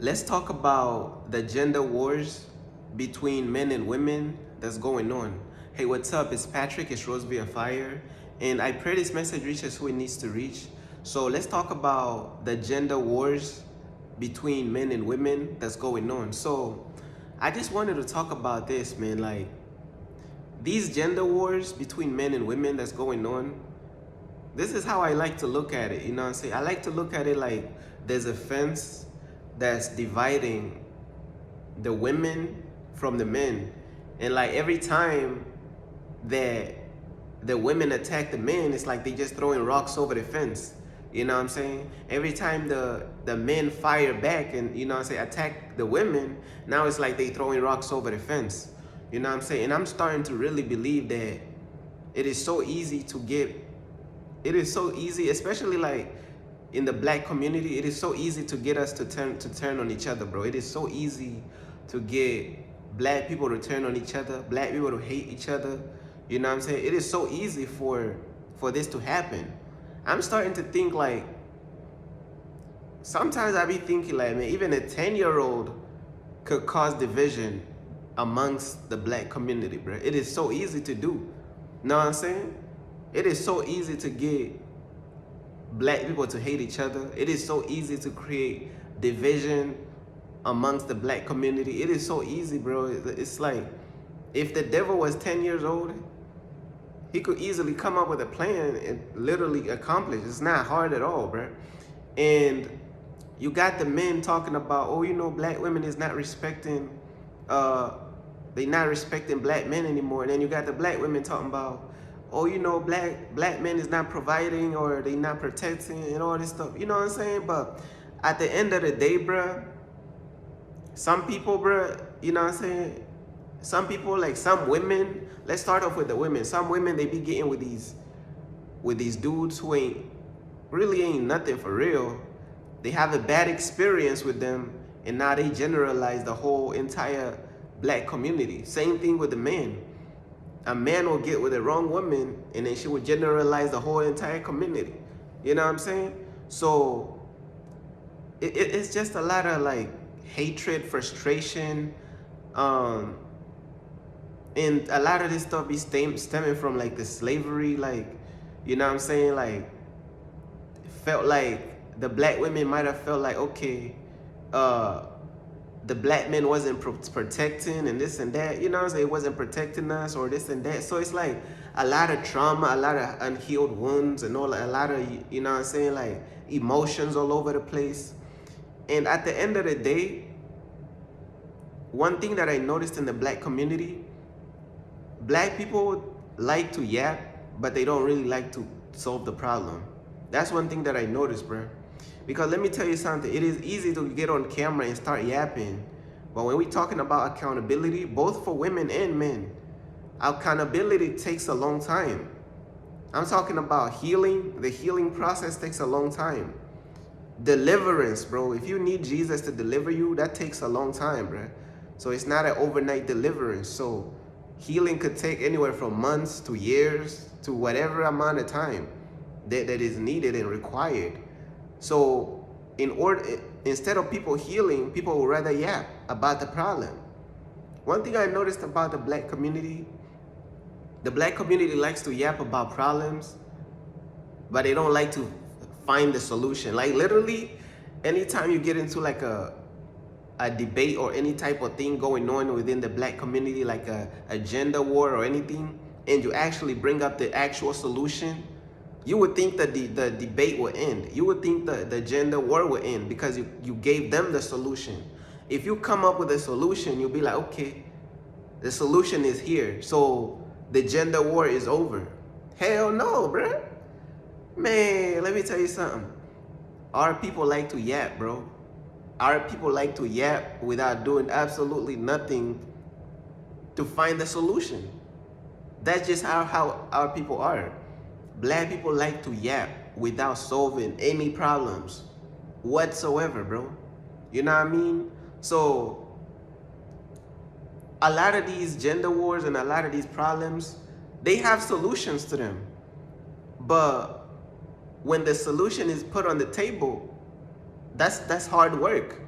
Let's talk about the gender wars between men and women that's going on. Hey, what's up? It's Patrick, it's Roseby of Fire, and I pray this message reaches who it needs to reach. So let's talk about the gender wars between men and women that's going on. So I just wanted to talk about this, man. Like, these gender wars between men and women that's going on, this is how I like to look at it. You know what I'm saying? I like to look at it like there's a fence that's dividing the women from the men. And like every time that the women attack the men, it's like they just throwing rocks over the fence. You know what I'm saying? Every time the men fire back and, you know what I'm saying, attack the women, now it's like they throwing rocks over the fence. You know what I'm saying? And I'm starting to really believe that it is so easy to get, it is so easy, especially like in the black community, it is so easy to get us to turn on each other, bro. It is so easy to get black people to turn on each other, black people to hate each other. You know what I'm saying? It is so easy for this to happen. I'm starting to think like, sometimes I be thinking like, man, even a 10-year-old could cause division amongst the black community, bro. It is so easy to do. Know what I'm saying? It is so easy to get black people to hate each other. It is so easy to create division amongst the black community. It is so easy, bro. It's like, if the devil was 10 years old, he could easily come up with a plan and literally accomplish. It's not hard at all, bro. And you got the men talking about, oh, you know, black women is not respecting, they not respecting black men anymore. And then you got the black women talking about, oh, you know, black men is not providing or they not protecting and all this stuff. You know what I'm saying? But at the end of the day, bruh, some people, bruh, you know what I'm saying? Some people, like some women, let's start off with the women. Some women, they be getting with these dudes who ain't nothing for real. They have a bad experience with them, and now they generalize the whole entire black community. Same thing with the men. A man will get with the wrong woman, and then she would generalize the whole entire community. You know what I'm saying? So it's just a lot of like hatred, frustration, and a lot of this stuff be stemming from like the slavery, like, you know what I'm saying? Like, felt like the black women might have felt like, okay, the black men wasn't protecting and this and that, you know what I'm saying? It wasn't protecting us or this and that. So it's like a lot of trauma, a lot of unhealed wounds and all, a lot of, you know what I'm saying, like emotions all over the place. And at the end of the day, one thing that I noticed in the black community, black people like to yap, but they don't really like to solve the problem. That's one thing that I noticed, bro. Because let me tell you something, it is easy to get on camera and start yapping. But when we're talking about accountability, both for women and men, accountability takes a long time. I'm talking about healing. The healing process takes a long time. Deliverance, bro. If you need Jesus to deliver you, that takes a long time, bro. So it's not an overnight deliverance. So healing could take anywhere from months to years to whatever amount of time that is needed and required. So instead of people healing, people would rather yap about the problem. One thing I noticed about the black community likes to yap about problems, but they don't like to find the solution. Like literally, anytime you get into like a debate or any type of thing going on within the black community, like a gender war or anything, and you actually bring up the actual solution, you would think that the debate will end. You would think the gender war will end because you gave them the solution. If you come up with a solution, you'll be like, okay, the solution is here, so the gender war is over. Hell no, bruh. Man, let me tell you something. Our people like to yap, bro. Our people like to yap without doing absolutely nothing to find the solution. That's just how our people are. Black people like to yap without solving any problems whatsoever, bro. You know what I mean? So a lot of these gender wars and a lot of these problems, they have solutions to them. But when the solution is put on the table, that's hard work.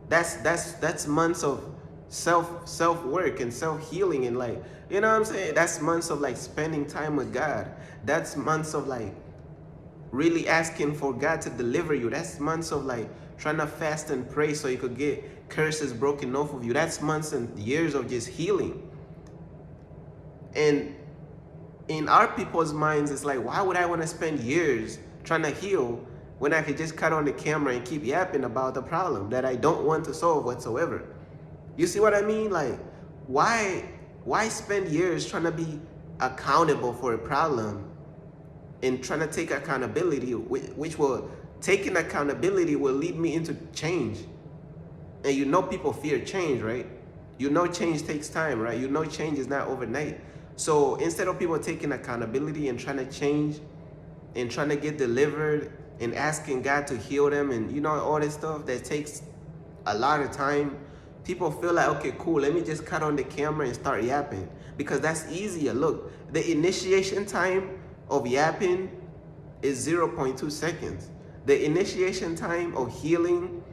That's months of self work and self healing, and like, you know what I'm saying? That's months of like spending time with God. That's months of like really asking for God to deliver you. That's months of like trying to fast and pray so you could get curses broken off of you. That's months and years of just healing. And in our people's minds, it's like, why would I want to spend years trying to heal when I could just cut on the camera and keep yapping about the problem that I don't want to solve whatsoever? You see what I mean? Like, why spend years trying to be accountable for a problem and trying to take accountability, which will, taking accountability will lead me into change. And you know people fear change, right? You know change takes time, right? You know change is not overnight. So instead of people taking accountability and trying to change and trying to get delivered and asking God to heal them and, you know, all this stuff that takes a lot of time, people feel like, okay, cool, let me just cut on the camera and start yapping because that's easier. Look, the initiation time of yapping is 0.2 seconds. The initiation time of healing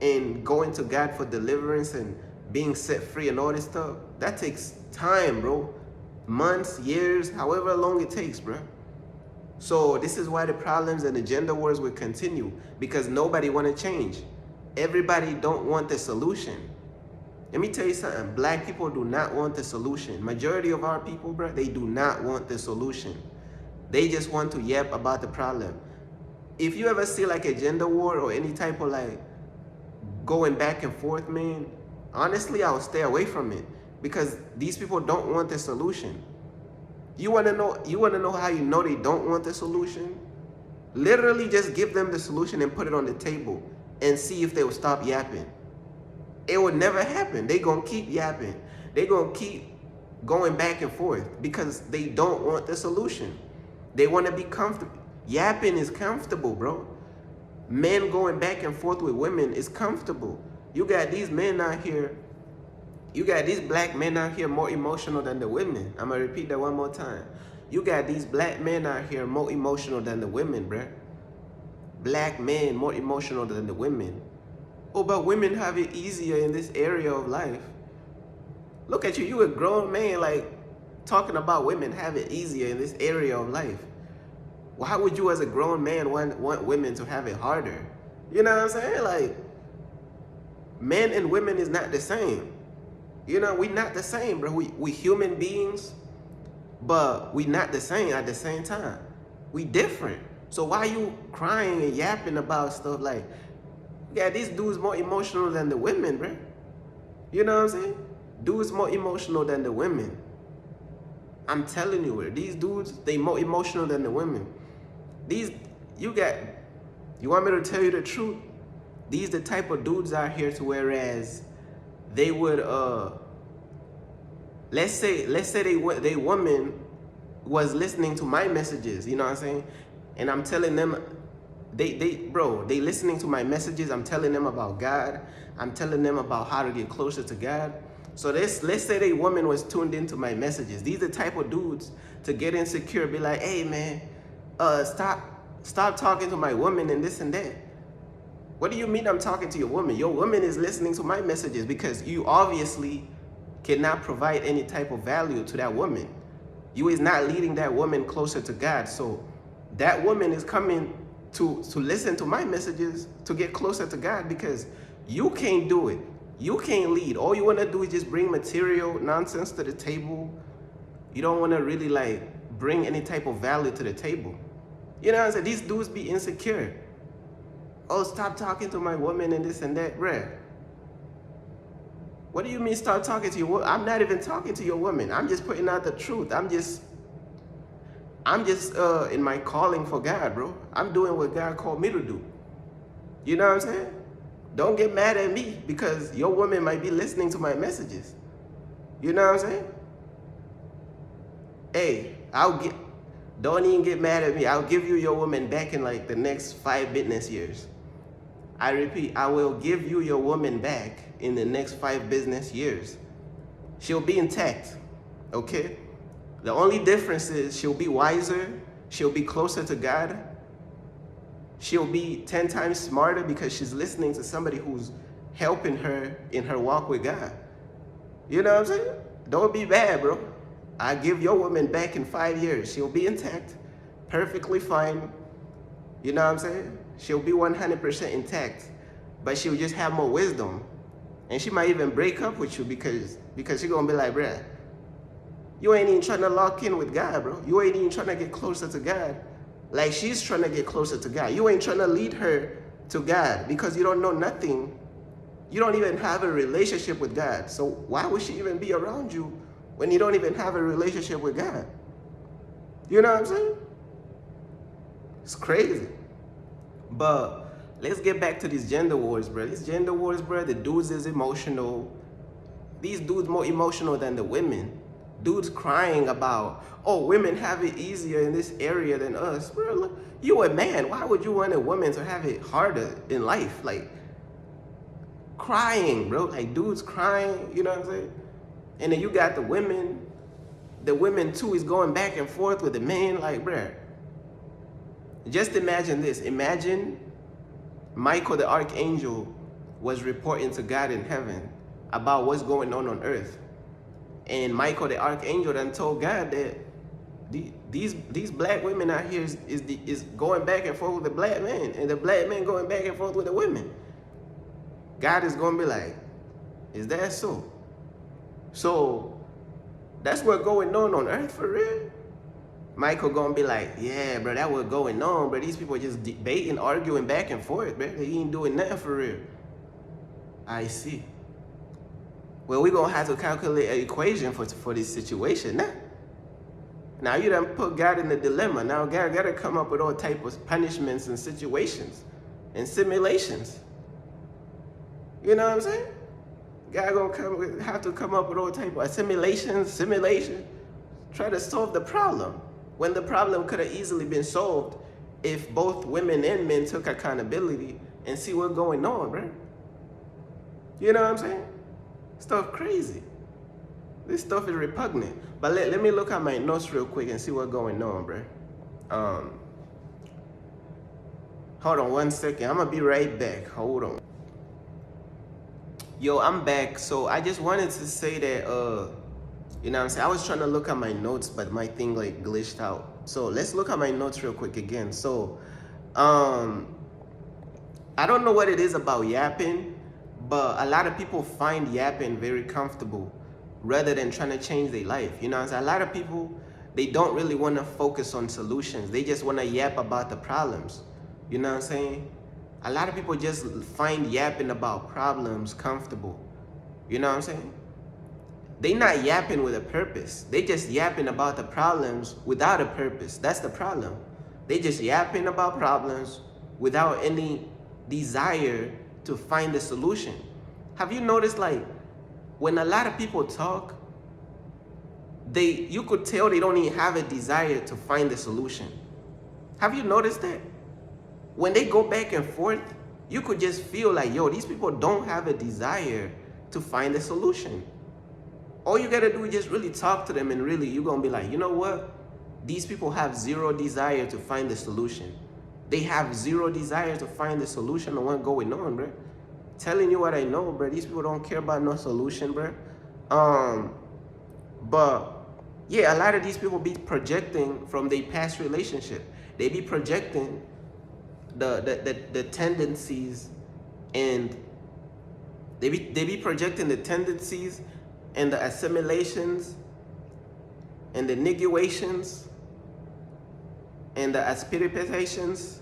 and going to God for deliverance and being set free and all this stuff, that takes time, bro. Months, years, however long it takes, bro. So this is why the problems and the gender wars will continue, because nobody want to change. Everybody don't want the solution. Let me tell you something. Black people do not want the solution. Majority of our people, bro, they do not want the solution. They just want to yap about the problem. If you ever see like a gender war or any type of like going back and forth, man, honestly, I'll stay away from it because these people don't want the solution. You want to know how you know they don't want the solution? Literally just give them the solution and put it on the table and see if they will stop yapping. It will never happen. They gonna keep yapping. They gonna keep going back and forth because they don't want the solution. They want to be comfortable. Yapping is comfortable, bro. Men going back and forth with women is comfortable. You got these men out here, you got these black men out here more emotional than the women. I'm gonna repeat that one more time. You got these black men out here more emotional than the women, bruh. Black men more emotional than the women. Oh, but women have it easier in this area of life. Look at you, you a grown man, like, talking about women have it easier in this area of life. Why would you as a grown man want women to have it harder? You know what I'm saying? Like, men and women is not the same. You know, we not the same, bro. We human beings, but we not the same at the same time. We different. So why you crying and yapping about stuff like, yeah, these dudes more emotional than the women, bro? You know what I'm saying? Dudes more emotional than the women. I'm telling you, bro, these dudes, they more emotional than the women. You want me to tell you the truth? These the type of dudes out here to whereas they would, let's say they woman was listening to my messages, you know what I'm saying? And I'm telling them, they listening to my messages. I'm telling them about God. I'm telling them about how to get closer to God. So let's say they woman was tuned into my messages. These are the type of dudes to get insecure, be like, hey man, stop talking to my woman and this and that. What do you mean I'm talking to your woman? Your woman is listening to my messages because you obviously cannot provide any type of value to that woman. You is not leading that woman closer to God. So that woman is coming to listen to my messages to get closer to God because you can't do it. You can't lead. All you want to do is just bring material nonsense to the table. You don't want to really like bring any type of value to the table. You know what I'm saying? These dudes be insecure. Oh, stop talking to my woman and this and that, bruh. What do you mean stop talking to your woman? I'm not even talking to your woman. I'm just putting out the truth. I'm just in my calling for God, bro. I'm doing what God called me to do. You know what I'm saying? Don't get mad at me because your woman might be listening to my messages. You know what I'm saying? Hey, don't even get mad at me. I'll give you your woman back in like the next 5 business years. I repeat, I will give you your woman back in the next 5 business years. She'll be intact, okay? The only difference is she'll be wiser, she'll be closer to God, she'll be 10 times smarter because she's listening to somebody who's helping her in her walk with God. You know what I'm saying? Don't be bad, bro. I give your woman back in 5 years. She'll be intact, perfectly fine. You know what I'm saying? She'll be 100% intact, but she'll just have more wisdom. And she might even break up with you because she's gonna be like, bruh, you ain't even trying to lock in with God, bro. You ain't even trying to get closer to God. Like she's trying to get closer to God. You ain't trying to lead her to God because you don't know nothing. You don't even have a relationship with God. So why would she even be around you when you don't even have a relationship with God? You know what I'm saying? It's crazy. But let's get back to these gender wars, bro. These gender wars, bro, the dudes is emotional. These dudes more emotional than the women. Dudes crying about, oh, women have it easier in this area than us. Bro, look, you a man. Why would you want a woman to have it harder in life? Like, crying, bro. Like, dudes crying, you know what I'm saying? And then you got the women. The women, too, is going back and forth with the men. Like, bro, just imagine this. Imagine Michael the archangel was reporting to God in heaven about what's going on earth. And Michael the archangel then told God that these black women out here is going back and forth with the black men, and the black men going back and forth with the women. God is going to be like, is that so? So that's what's going on earth for real? Michael going to be like, yeah, bro, that what's going on, bro. These people just debating, arguing back and forth, bro. They ain't doing nothing for real. I see. Well, we're going to have to calculate an equation for this situation now. Now you done put God in the dilemma. Now God got to come up with all type of punishments and situations and simulations. You know what I'm saying? God gonna have to come up with all type of simulation, try to solve the problem. When the problem could have easily been solved if both women and men took accountability and see what's going on, bro. You know what I'm saying? Stuff crazy. This stuff is repugnant. But let me look at my notes real quick and see what's going on, bro. Hold on 1 second. I'm gonna be right back. Hold on. Yo, I'm back. So I just wanted to say that, you know what I'm saying? I was trying to look at my notes, but my thing like glitched out. So let's look at my notes real quick again. So, I don't know what it is about yapping, but a lot of people find yapping very comfortable rather than trying to change their life. You know what I'm saying? A lot of people, they don't really want to focus on solutions. They just want to yap about the problems. You know what I'm saying? A lot of people just find yapping about problems comfortable. You know what I'm saying? They not yapping with a purpose. They just yapping about the problems without a purpose. That's the problem. They just yapping about problems without any desire to find a solution. Have you noticed, like, when a lot of people talk, you could tell they don't even have a desire to find a solution. Have you noticed that? When they go back and forth, you could just feel like, yo, these people don't have a desire to find a solution. All you gotta do is just really talk to them, and really you're gonna be like, you know what? These people have zero desire to find the solution. They have zero desire to find the solution on what's going on, bro. Telling you what I know, bro. These people don't care about no solution, bro. But yeah, a lot of these people be projecting from their past relationship. They be projecting the tendencies, and they be projecting the tendencies and the assimilations and the negations and the aspirations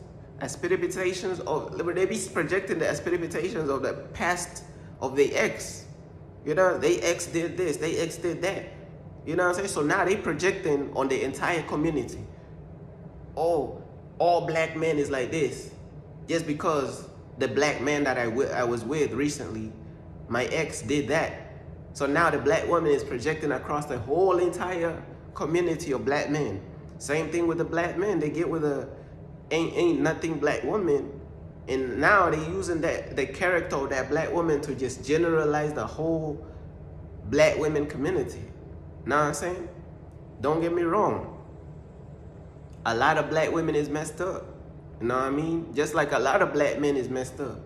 of, they be projecting the aspirations of the past of the ex. You know, they ex did this, they ex did that. You know what I'm saying? So now they projecting on the entire community. Oh, all black men is like this. Just because the black man that I was with recently, my ex did that. So now the black woman is projecting across the whole entire community of black men. Same thing with the black men. They get with a ain't nothing black woman, and now they using the character of that black woman to just generalize the whole black women community. Know what I'm saying? Don't get me wrong. A lot of black women is messed up. You know what I mean? Just like a lot of black men is messed up.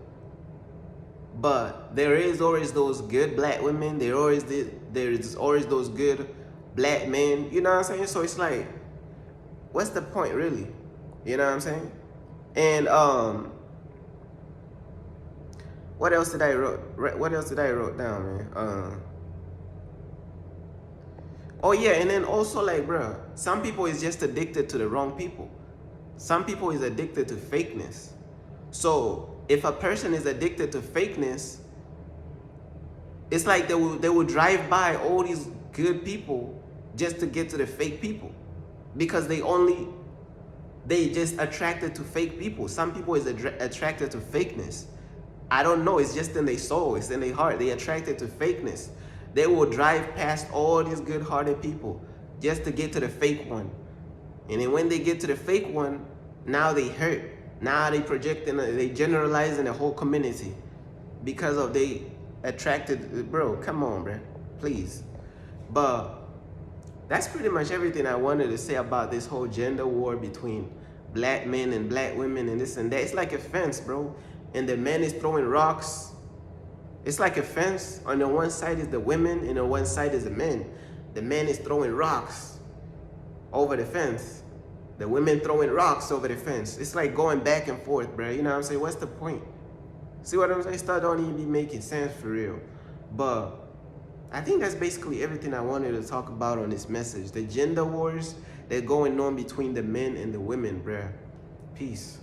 But there is always those good black women. There's always those good black men. You know what I'm saying? So it's like, what's the point really? You know what I'm saying? And what else did I wrote down, man? Oh yeah, and then also like, bro, some people is just addicted to the wrong people. Some people is addicted to fakeness. So if a person is addicted to fakeness, it's like they will drive by all these good people just to get to the fake people, because they just attracted to fake people. Some people is attracted to fakeness. I don't know. It's just in their soul. It's in their heart. They attracted to fakeness. They will drive past all these good-hearted people just to get to the fake one. And then when they get to the fake one, now they hurt. Now they projecting, they generalizing the whole community because of they attracted. Bro, come on, bro, please. But that's pretty much everything I wanted to say about this whole gender war between black men and black women and this and that. It's like a fence, bro. And the man is throwing rocks. It's like a fence. On the one side is the women, and on one side is the men. The man is throwing rocks over the fence. The women throwing rocks over the fence. It's like going back and forth, bro. You know what I'm saying? What's the point? See what I'm saying? Stuff don't even be making sense for real. But I think that's basically everything I wanted to talk about on this message. The gender wars that going on between the men and the women, bro. Peace.